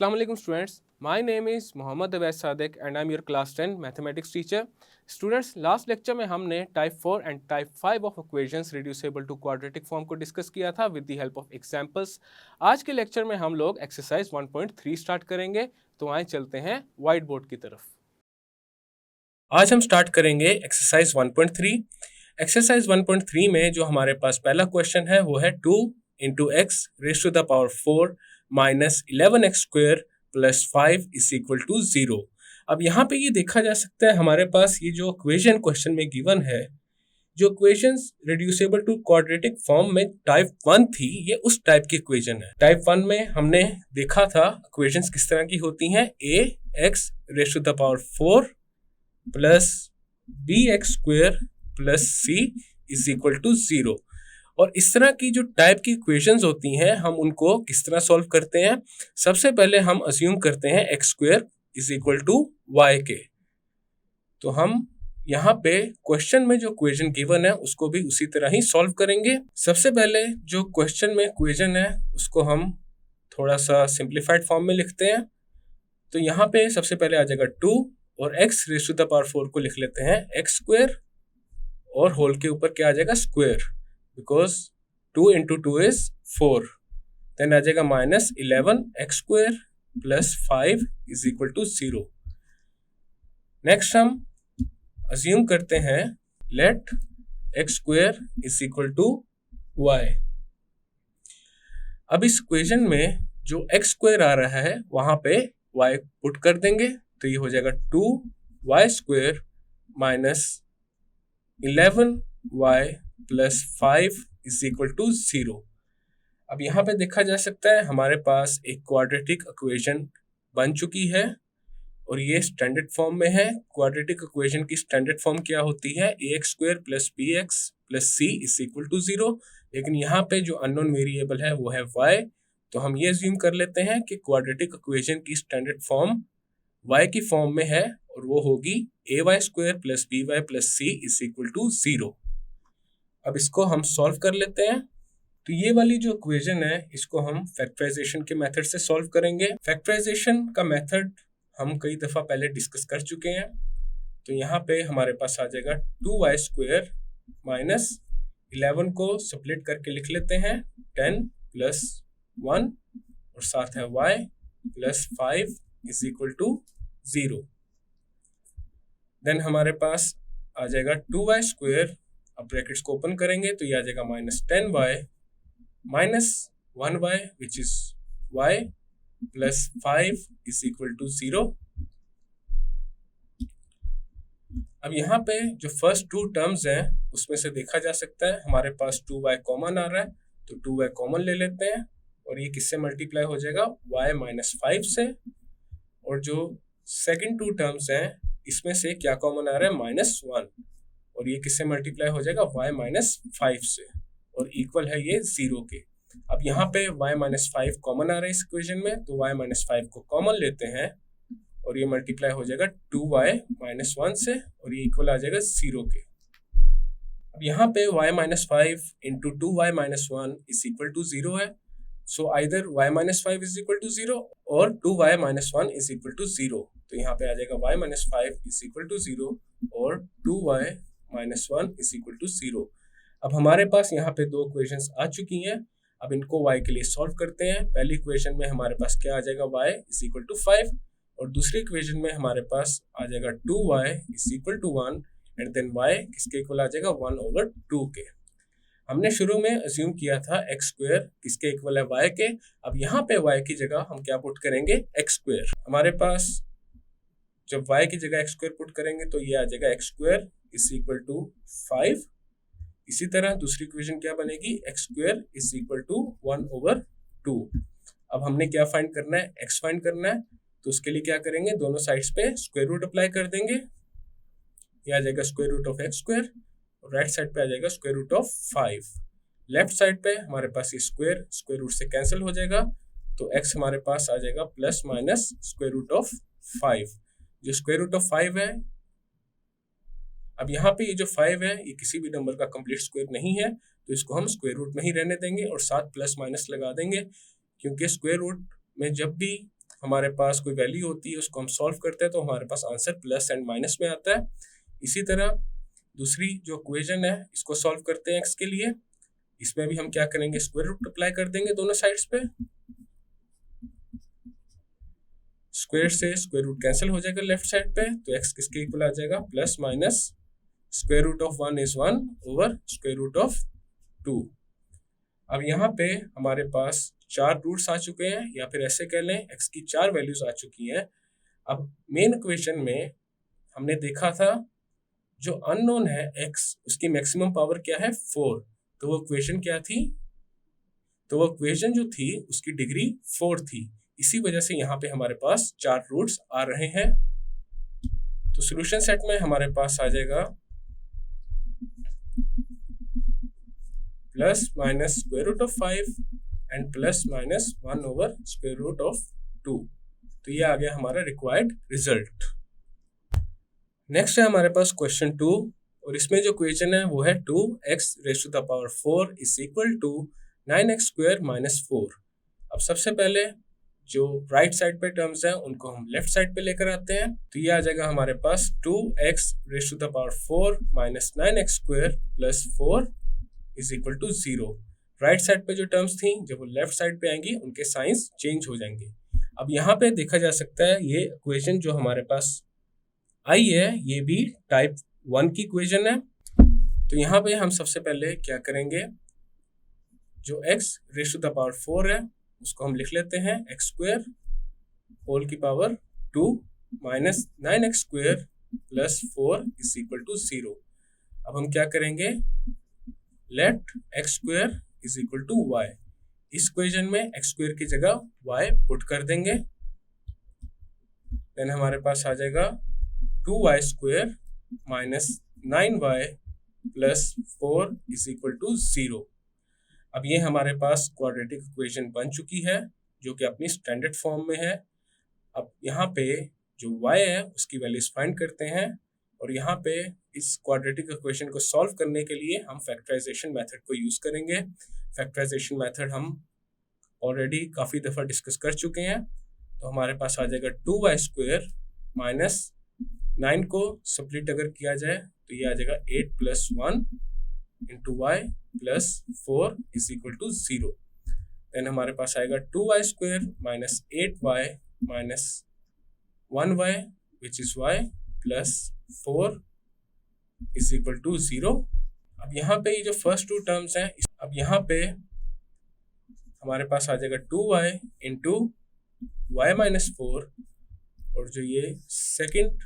Assalamu alaikum students. My name is Mohammad Awais Sadiq and I'm your class 10 mathematics teacher. Students, last lecture में हमने type 4 and type 5 of equations reducible to quadratic form को discuss किया था with the help of examples. आज के lecture में हम लोग एक्सरसाइज 1.3 स्टार्ट करेंगे, तो आए चलते हैं व्हाइट बोर्ड की तरफ। आज हम स्टार्ट करेंगे एक्सरसाइज 1.3। एक्सरसाइज 1.3 में जो हमारे पास पहला क्वेश्चन है वो है 2 into x raise to the power 4 minus 11x square plus 5 is equal to 0। अब यहाँ पे ये देखा जा सकता है हमारे पास ये जो इक्वेशन क्वेश्चन में गिवन है, जो equations reducible to quadratic form में टाइप 1 थी, ये उस टाइप की इक्वेशन है। टाइप 1 में हमने देखा था इक्वेशंस किस तरह की होती हैं, ax raise to the power 4 plus bx square plus c is equal to 0। और इस तरह की जो टाइप की इक्वेशंस होती हैं हम उनको किस तरह सॉल्व करते हैं। सबसे पहले हम अज्यूम करते हैं x square is equal to y के। तो हम यहाँ पे क्वेश्चन में जो इक्वेशन गिवन है उसको भी उसी तरह ही सॉल्व करेंगे। सबसे पहले जो क्वेश्चन में इक्वेशन है उसको हम थोड़ा सा सिंप्लीफाइड फॉर्म में लिखते हैं। तो यहाँ पे सबसे पहले आ जाएगा 2 और x raise to the power 4 को लिख लेते हैं एक्स स्क्वायर और होल के ऊपर क्या आ जाएगा square, because 2 into 2 is 4। Then आ जाएगा minus 11x square plus 5 is equal to 0। Next हम अज्यूम करते हैं let x square is equal to y। अब इस इक्वेशन में जो x स्क्वायर आ रहा है वहां पे y पुट कर देंगे, तो ये हो जाएगा 2y square minus 11y plus 5 is equal to 0। अब यहाँ पे देखा जा सकता है हमारे पास एक क्वाड्रेटिक इक्वेशन बन चुकी है और ये स्टैंडर्ड फॉर्म में है। क्वाड्रेटिक इक्वेशन की स्टैंडर्ड फॉर्म क्या होती है, ax square plus bx plus c is equal to 0। लेकिन यहाँ पे जो अननोन वेरिएबल है वो है y, तो हम ये अज्यूम कर लेते हैं कि क्वाड्रेटिक इक्वेशन की स्टैंडर्ड फॉर्म y की फॉर्म में है और वो होगी ay square plus by plus c is equal to 0। अब इसको हम सॉल्व कर लेते हैं। तो ये वाली जो इक्वेशन है इसको हम फैक्टराइजेशन के मेथड से सॉल्व करेंगे। फैक्टराइजेशन का मेथड हम कई दफ़ा पहले डिस्कस कर चुके हैं। तो यहाँ पे हमारे पास आ जाएगा 2y स्क्वायर माइनस 11 को स्प्लिट करके लिख लेते हैं 10 प्लस 1 और साथ है y plus 5 is equal to 0। Then हमारे पास आ जाएगा 2y स्क्वायर, अब ब्रैकेट्स को ओपन करेंगे तो ये आ जाएगा minus 10y minus 1y which is y plus 5 is equal to 0। अब यहाँ पे जो फर्स्ट 2 टर्म्स हैं उसमें से देखा जा सकता है हमारे पास 2y कॉमन आ रहा है, तो 2y कॉमन ले लेते हैं और ये किससे मल्टीप्लाई हो जाएगा, y माइनस 5 से। और जो सेकेंड 2 टर्म्स हैं इसमें से क्या कॉमन आ रहा है, माइनस 1, और ये किससे मल्टीप्लाई हो जाएगा, y माइनस 5 से, और इक्वल है ये 0 के। अब यहाँ पे y माइनस 5 कॉमन आ रहा है इस इक्वेशन में, तो y माइनस 5 को कॉमन लेते हैं और ये मल्टीप्लाई हो जाएगा 2y माइनस 1 से और ये इक्वल आ जाएगा 0 के। अब यहाँ पे y minus 5 into 2y minus 1 is equal to 0 है। So either y minus 5 is equal to 0 और 2y minus 1 is equal to 0। तो यहाँ पे आ जाएगा y minus 5 is equal to 0 और 2y minus 1 is equal to 0। अब हमारे पास यहाँ पे 2 इक्वेशंस आ चुकी हैं। अब इनको y के लिए सॉल्व करते हैं। पहली इक्वेशन में हमारे पास क्या आ जाएगा, y इज इक्वल टू 5, और दूसरी इक्वेशन में हमारे पास आ जाएगा 2y is equal to 1 and then y किसके इक्वल आ जाएगा, 1/2 के। हमने शुरू में अज्यूम किया था x स्क्वायर किसके इक्वल है, y के। अब यहाँ पे y की जगह हम क्या पुट करेंगे, x स्क्वायर। हमारे पास जब y की जगह x स्क्वायर पुट करेंगे तो ये आ जाएगा x square is equal to 5। इसी तरह दूसरी इक्वेशन क्या बनेगी, x square is equal to 1/2। अब हमने क्या फाइंड करना है, x फाइंड करना है, तो उसके लिए क्या करेंगे, दोनों साइड्स पे स्क्वायर रूट अप्लाई कर देंगे। ये आ जाएगा square root of x square और राइट साइड पे आ जाएगा square root of 5। Left side पे हमारे पास ये स्क्वायर रूट से कैंसिल हो जाएगा, तो x हमारे पास आ जाएगा plus minus square root of 5। जो स्क्वायर रूट ऑफ 5 है, अब यहाँ पे ये जो 5 है ये किसी भी नंबर का कंप्लीट स्क्वायर नहीं है, तो इसको हम स्क्वायर रूट में ही रहने देंगे और साथ प्लस माइनस लगा देंगे, क्योंकि स्क्वायर रूट में जब भी हमारे पास कोई वैल्यू होती है उसको हम सॉल्व करते हैं तो हमारे पास आंसर प्लस एंड माइनस में आता है। इसी तरह दूसरी जो इक्वेशन है इसको सॉल्व करते हैं x के लिए। इसमें भी हम क्या करेंगे, स्क्वायर रूट अप्लाई कर देंगे दोनों साइड्स पे। स्क्वायर से स्क्वायर रूट कैंसिल हो जाएगा लेफ्ट साइड पे, तो x किसके इक्वल आ जाएगा, plus minus square root of 1 is 1 over square root of 2। अब यहाँ पे हमारे पास 4 रूट्स आ चुके हैं, या फिर ऐसे कह लें x की 4 वैल्यूज आ चुकी हैं। अब मेन इक्वेशन में हमने देखा था जो अननोन है x, उसकी मैक्सिमम पावर क्या है 4। तो वो इक्वेशन क्या थी, तो वो इक्वेशन जो थी उसकी डिग्री 4 थी। इसी वजह से यहाँ पे हमारे पास 4 रूट्स आ रहे हैं। तो सॉल्यूशन सेट में हमारे पास आ जाएगा plus minus square root of 5 and plus minus 1 over square root of 2। तो ये आ गया हमारा रिक्वायर्ड रिजल्ट। नेक्स्ट है हमारे पास क्वेश्चन 2, और इसमें जो क्वेश्चन है वो है 2x raise to the power 4 is equal to 9x square minus 4। अब सबसे पहले जो राइट साइड पे टर्म्स हैं उनको हम लेफ्ट साइड पे लेकर आते हैं। तो ये आ जाएगा हमारे पास 2x raise to the power 4 minus 9x square plus 4 is equal to 0। Right side पे जो टर्म्स थी जब वो लेफ्ट साइड पे आएंगी उनके साइंस चेंज हो जाएंगे। अब यहाँ पे देखा जा सकता है ये इक्वेशन जो हमारे पास आई है ये भी टाइप 1 की इक्वेशन है। तो यहाँ पे हम सबसे पहले क्या करेंगे, जो x raise to the power 4 है उसको हम लिख लेते हैं x स्क्वायर होल की power 2 minus 9x square plus 4 is equal to 0। अब हम क्या करेंगे, let x square is equal to y। इस इक्वेशन में x स्क्वायर की जगह y पुट कर देंगे। देन हमारे पास आ जाएगा 2y square minus 9y plus 4 is equal to 0। अब ये हमारे पास क्वाड्रेटिक इक्वेशन बन चुकी है जो कि अपनी स्टैंडर्ड फॉर्म में है। अब यहाँ पे जो y है उसकी वैल्यूज फाइंड करते हैं, और यहाँ पे इस क्वाड्रेटिक इक्वेशन को सॉल्व करने के लिए हम फैक्टराइजेशन मेथड को यूज़ करेंगे। फैक्टराइजेशन मेथड हम ऑलरेडी काफ़ी दफ़ा डिस्कस कर चुके हैं। तो हमारे पास आ जाएगा 2y स्क्वायर माइनस 9 को स्प्लिट अगर किया जाए तो ये आ जाएगा 8 plus 1 into y plus 4 is equal to 0। Then हमारे पास आएगा 2y square minus 8y minus 1y which is y plus 4 is equal to 0। अब यहाँ पे ये जो फर्स्ट 2 टर्म्स हैं, अब यहाँ पे हमारे पास आ जाएगा 2y इंटू y माइनस 4, और जो ये सेकेंड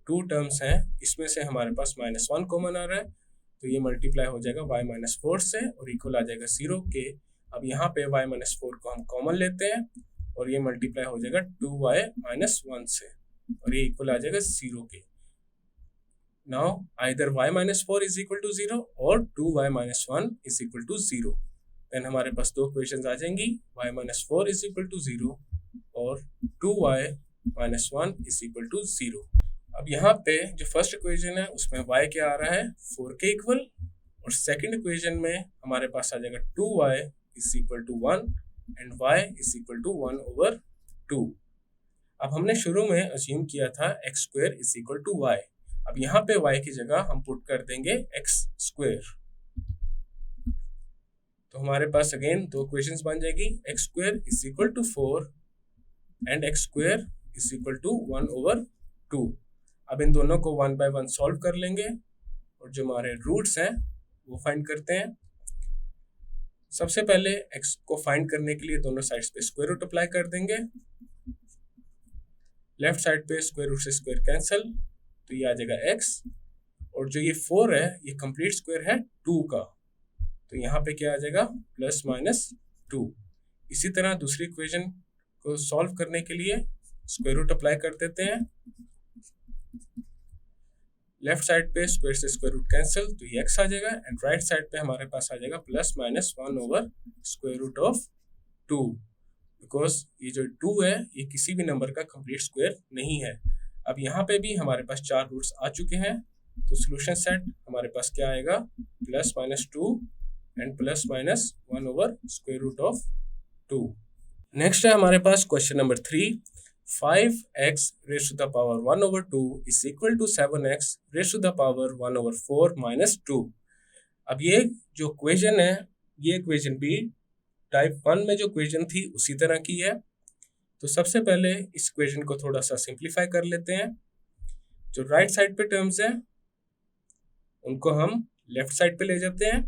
2 टर्म्स हैं इसमें से हमारे पास माइनस 1 कॉमन आ रहा है, तो ये मल्टीप्लाई हो जाएगा y माइनस 4 से और इक्वल आ जाएगा 0 के। अब यहाँ पे y माइनस 4 को हम कॉमन लेते हैं और ये मल्टीप्लाई हो जाएगा 2y माइनस 1 से और ये इक्वल आ जाएगा 0 के। Now either y minus 4 is equal to 0 और 2y minus 1 is equal to 0। Then हमारे पास 2 इक्वेशंस आ जाएंगी, y minus 4 is equal to 0 और 2y minus 1 is equal to 0। अब यहाँ पे जो फर्स्ट इक्वेशन है उसमें y क्या आ रहा है 4 के इक्वल, और सेकंड इक्वेशन में हमारे पास आ जाएगा 2y is equal to 1 and y is equal to 1 over 2। अब हमने शुरू में अज्यूम किया था x square is equal to y। अब यहाँ पे y की जगह हम पुट कर देंगे x स्क्वायर। तो हमारे पास अगेन 2 इक्वेशंस बन जाएगी, x square is equal to 4 and x square is equal to 1 over 2। अब इन दोनों को 1 बाय 1 सॉल्व कर लेंगे और जो हमारे रूट्स हैं वो फाइंड करते हैं। सबसे पहले x को फाइंड करने के लिए दोनों साइड्स पे स्क्वायर रूट अप्लाई कर देंगे। लेफ्ट साइड पे स्क्वायर रूट से स्क्वायर कैंसिल, तो ये आ जाएगा x, और जो ये 4 है ये कंप्लीट स्क्वायर है 2 का, तो यहाँ पे क्या आ जाएगा प्लस माइनस 2। इसी तरह दूसरी इक्वेशन को सॉल्व करने के लिए स्क्वायर रूट अप्लाई कर देते हैं। लेफ्ट साइड पे स्क्वायर से स्क्वायर रूट कैंसिल, तो ये x आ जाएगा, एंड राइट साइड पे हमारे पास आ जाएगा plus minus 1 over square root of 2, because ये जो 2 है ये किसी भी नंबर का कंप्लीट स्क्वायर नहीं है। अब यहाँ पे भी हमारे पास 4 रूट्स आ चुके हैं, तो सॉल्यूशन सेट हमारे पास क्या आएगा plus minus 2 and plus minus 1 over square root of 2। Next है हमारे पास question number 3, 5x raise to the power 1/2 is equal to 7x raise to the power 1/4 minus 2। अब ये जो इक्वेशन है, ये इक्वेशन भी टाइप 1 में जो इक्वेशन थी उसी तरह की है। तो सबसे पहले इस इक्वेशन को थोड़ा सा सिंप्लीफाई कर लेते हैं। जो राइट साइड पे टर्म्स हैं उनको हम लेफ्ट साइड पे ले जाते हैं।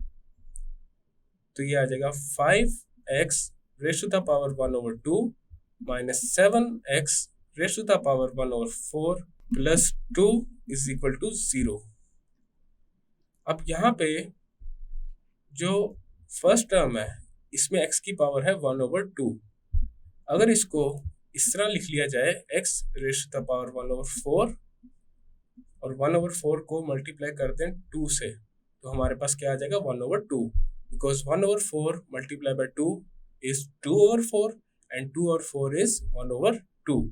तो ये आ जाएगा 5x raise to the power 1/2 minus 7x raise to the power 1/4 plus 2 is equal to 0। अब यहाँ पे जो फर्स्ट टर्म है इसमें x की पावर है 1/2। अगर इसको इस तरह लिख लिया जाए x raise to the power 1/4 और 1/4 को मल्टीप्लाई कर दें 2 से, तो हमारे पास क्या आ जाएगा 1/2, because 1/4 multiply by 2 is 2/4 and 2/4 is 1/2।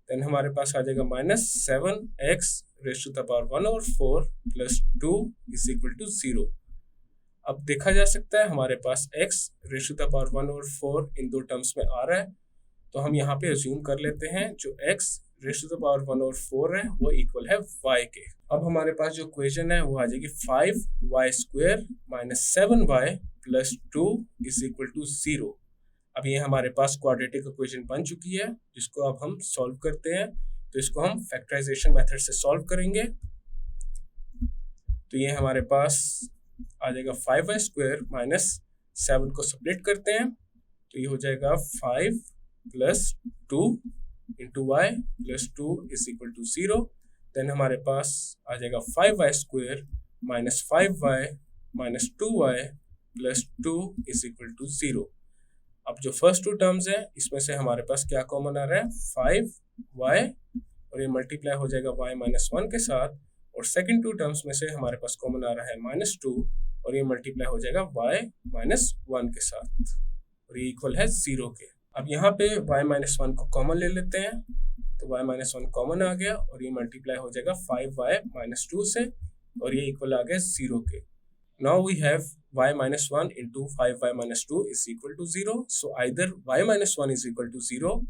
Then हमारे पास आ जाएगा minus 7x raise to the power 1/4 plus 2 is equal to 0। अब देखा जा सकता है हमारे पास x raise to the power 1/4 इन दो टर्म्स में आ रहा है, तो हम यहाँ पे अज्यूम कर लेते हैं जो x raise to the power 1/4 है वो इक्वल है y के। अब हमारे पास जो इक्वेशन है वो आ जाएगी 5y² minus 7y plus 2 is equal to 0। अब ये हमारे पास क्वाड्रेटिक इक्वेशन बन चुकी है जिसको अब हम सॉल्व करते हैं। तो इसको हम फैक्टराइजेशन मेथड से सॉल्व करेंगे। तो ये हमारे पास आ जाएगा 5y² माइनस 7 को स्प्लिट करते हैं तो ये हो जाएगा 5 plus 2 into y plus 2 is equal to 0। Then हमारे पास आ जाएगा 5y² minus 5y minus 2y plus 2 is equal to 0। अब जो फर्स्ट टू टर्म्स है इसमें से हमारे पास क्या कॉमन आ रहा है 5y और ये मल्टीप्लाई हो जाएगा y माइनस 1 के साथ, और सेकंड टू टर्म्स में से हमारे पास कॉमन आ रहा है -2 और ये मल्टीप्लाई हो जाएगा y माइनस 1 के साथ और ये इक्वल है 0 के। अब यहाँ पे y माइनस 1 को कॉमन ले लेते हैं तो y माइनस 1 कॉमन आ गया और ये मल्टीप्लाई हो जाएगा 5y माइनस 2 से और ये इक्वल आ गया 0 के। Now we have y minus 1 into 5y minus 2 is equal to 0. So either y minus 1 is equal to 0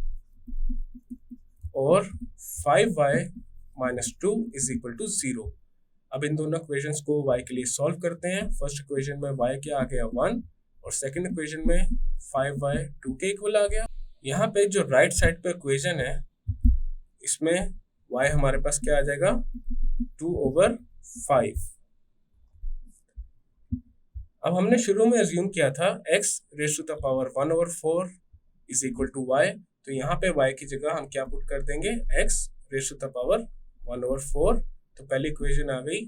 or 5y minus 2 is equal to 0. अब इन दोनों इक्वेशंस को y के लिए सॉल्व करते हैं। फर्स्ट इक्वेशन में y क्या आ गया 1 और सेकंड इक्वेशन में 5y 2 के इक्वल आ गया। यहाँ पे जो राइट साइड पे इक्वेशन है इसमें y हमारे पास क्या आ जाएगा 2/5। अब हमने शुरू में अज्यूम किया था x raise to the power 1/4 is equal to y, तो यहाँ पे y की जगह हम क्या पुट कर देंगे x raise to the power 1/4। तो पहली इक्वेशन आ गई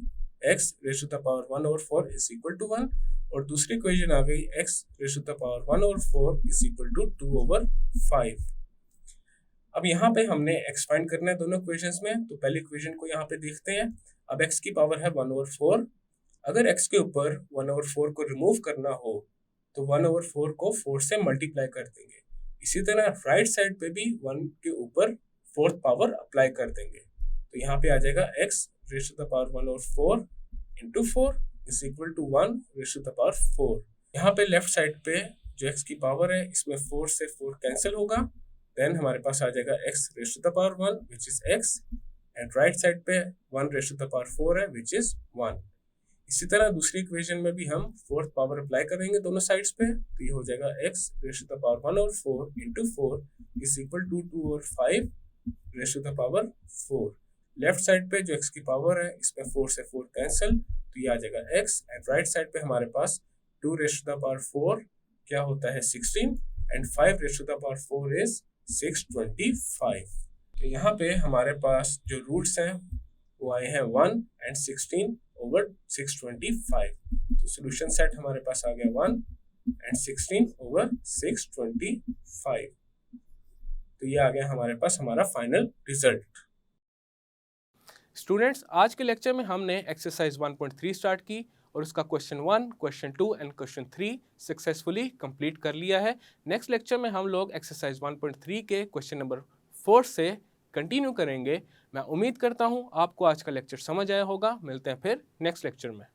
x raise to the power 1/4 is equal to 1 और दूसरी इक्वेशन आ गई x raise to the power 1/4 is equal to 2/5। अब यहाँ पे हमने x फाइंड करना है दोनों इक्वेशंस में, तो पहली इक्वेशन को यहाँ पे देखते हैं। अब x की पावर है 1/4, अगर x के ऊपर 1/4 को रिमूव करना हो तो 1/4 को 4 से मल्टीप्लाई कर देंगे। इसी तरह राइट साइड पे भी 1 के ऊपर फोर्थ पावर अप्लाई कर देंगे, तो यहाँ पे आ जाएगा x raise to the power 1/4 into 4 is equal to 1 raise to the power 4। यहाँ पे लेफ्ट साइड पे जो x की पावर है इसमें 4 से 4 कैंसिल होगा, देन हमारे पास आ जाएगा x raise to the power 1 which is x and right side पे 1 रेज़ टू द पावर 4 है विच इज 1। इसी तरह दूसरी इक्वेशन में भी हम फोर्थ पावर अप्लाई करेंगे दोनों साइड्स पे, तो ये हो जाएगा x raise to the power 1/4 into 4 is equal to 2/5 raise to the power 4। Left side पे जो x की पावर है इसमें 4 से 4 कैंसिल, तो ये आ जाएगा x एंड राइट साइड पे हमारे पास 2 रेज़ टू द पावर 4 क्या होता है 16 and 5 raise to the power 4 is 625। तो यहाँ पे हमारे पास जो रूट्स हैं वो आए हैं 1 एंड 16/625। तो सोल्यूशन सेट हमारे पास आ गया 1 एंड 16/625। तो ये आ गया हमारे पास हमारा फाइनल रिजल्ट। स्टूडेंट्स, आज के लेक्चर में हमने एक्सरसाइज 1.3 स्टार्ट की और उसका question 1, question 2 and question 3 successfully complete कर लिया है। नेक्स्ट लेक्चर में हम लोग एक्सरसाइज 1.3 के क्वेश्चन नंबर 4 से कंटिन्यू करेंगे। मैं उम्मीद करता हूँ आपको आज का लेक्चर समझ आया होगा। मिलते हैं फिर नेक्स्ट लेक्चर में।